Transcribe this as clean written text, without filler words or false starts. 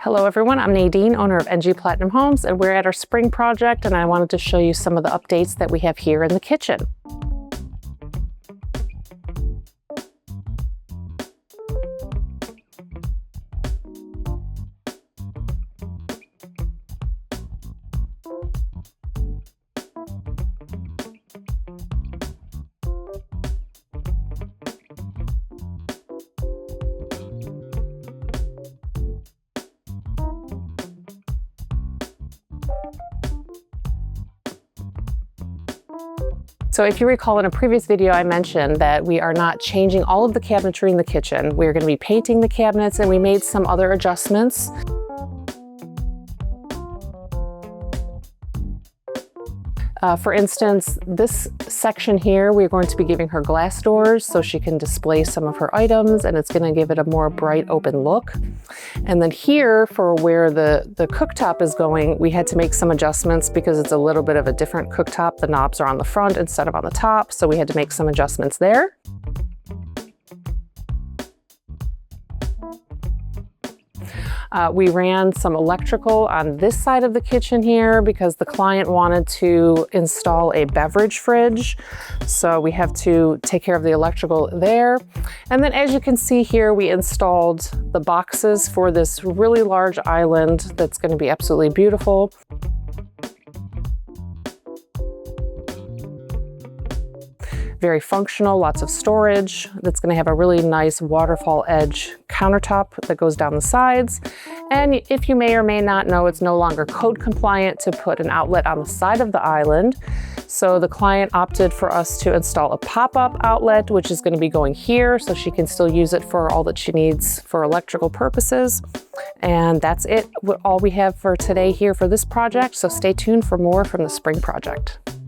Hello everyone, I'm Nadine, owner of NG Platinum Homes, and we're at our spring project, and I wanted to show you some of the updates that we have here in the kitchen. So if you recall, in a previous video I mentioned that we are not changing all of the cabinetry in the kitchen. We're going to be painting the cabinets, and we made some other adjustments. For instance, this section here, we're going to be giving her glass doors so she can display some of her items, and it's going to give it a more bright open look. And then here, for where the cooktop is going, we had to make some adjustments because it's a little bit of a different cooktop. The knobs are on the front instead of on the top, so we had to make some adjustments there. We ran some electrical on this side of the kitchen here because the client wanted to install a beverage fridge. So we have to take care of the electrical there. And then as you can see here, we installed the boxes for this really large island that's going to be absolutely beautiful. Very functional, lots of storage. That's going to have a really nice waterfall edge countertop that goes down the sides. And if you may or may not know, it's no longer code compliant to put an outlet on the side of the island. So the client opted for us to install a pop-up outlet, which is going to be going here, so she can still use it for all that she needs for electrical purposes. And that's it, all we have for today here for this project. So stay tuned for more from the spring project.